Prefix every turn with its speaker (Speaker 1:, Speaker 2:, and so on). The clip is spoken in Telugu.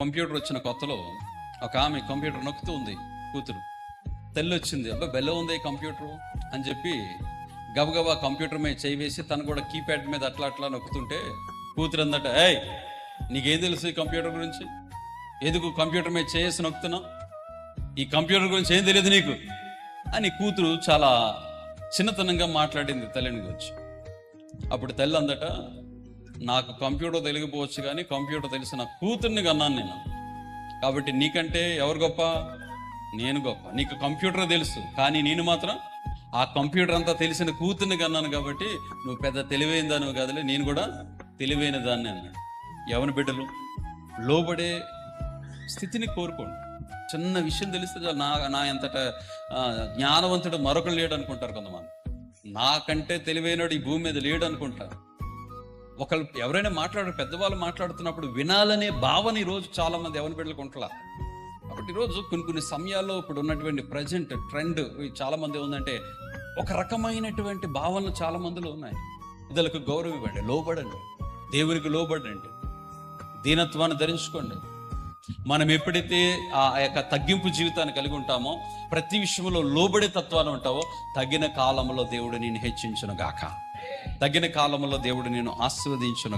Speaker 1: కంప్యూటర్ వచ్చిన కొత్తలో ఒక ఆమె కంప్యూటర్ నొక్కుతూ ఉంది, కూతురు. తెల్లి వచ్చింది, అబ్బా బెల్ల ఉంది కంప్యూటర్ అని చెప్పి గబగబా కంప్యూటర్ మీద చేయి వేసి తను కూడా కీప్యాడ్ మీద అట్లా అట్లా నొక్కుతుంటే కూతురు అందట, ఏయ్ నీకేం తెలుసు ఈ కంప్యూటర్ గురించి? ఎందుకు కంప్యూటర్ మీద చేసి నొక్కుతున్నావు? ఈ కంప్యూటర్ గురించి ఏం తెలియదు నీకు అని కూతురు చాలా చిన్నతనంగా మాట్లాడింది తల్లిని గురించి. అప్పుడు తల్లి అందట, నాకు కంప్యూటర్ తెలియకపోవచ్చు కానీ కంప్యూటర్ తెలిసిన కూతుర్ని కన్నాను నేను, కాబట్టి నీకంటే ఎవరు గొప్ప? నేను గొప్ప. నీకు కంప్యూటర్ తెలుసు కానీ నేను మాత్రం ఆ కంప్యూటర్ అంతా తెలిసిన కూతుర్ని కన్నాను, కాబట్టి నువ్వు పెద్ద తెలివైన దానివి కాదులే, నేను కూడా తెలివైన దాన్ని అన్నాడు. ఎవరి బిడ్డలు లోబడే స్థితిని కోరుకోండి. చిన్న విషయం తెలిస్తే చాలు, నా ఎంతట జ్ఞానవంతుడు మరొకరు లేడు అనుకుంటారు కొంతమంది. నాకంటే తెలివైనడు ఈ భూమి మీద లేడు అనుకుంటారు. ఒకళ్ళు ఎవరైనా పెద్దవాళ్ళు మాట్లాడుతున్నప్పుడు వినాలనే భావన ఈరోజు చాలా మంది ఎవరి బిడ్డలకు ఉంటలా. కాబట్టి ఈరోజు కొన్ని సమయాల్లో ఇప్పుడు ఉన్నటువంటి ప్రజెంట్ ట్రెండ్ చాలా మంది ఉందంటే ఒక రకమైనటువంటి భావనలు చాలా మందిలో ఉన్నాయి. పెద్దలకు గౌరవం ఇవ్వండి, లోబడండి, దేవునికి లోబడండి, దీనత్వాన్ని ధరించుకోండి. మనం ఎప్పుడైతే ఆ యొక్క తగ్గింపు జీవితాన్ని కలిగి ఉంటామో, ప్రతి విషయంలో లోబడే తత్వాన్ని ఉంటావో, తగిన కాలంలో దేవుడు నేను హెచ్చించును గాక, తగిన కాలంలో దేవుడు నేను ఆశీర్వదించును గాక.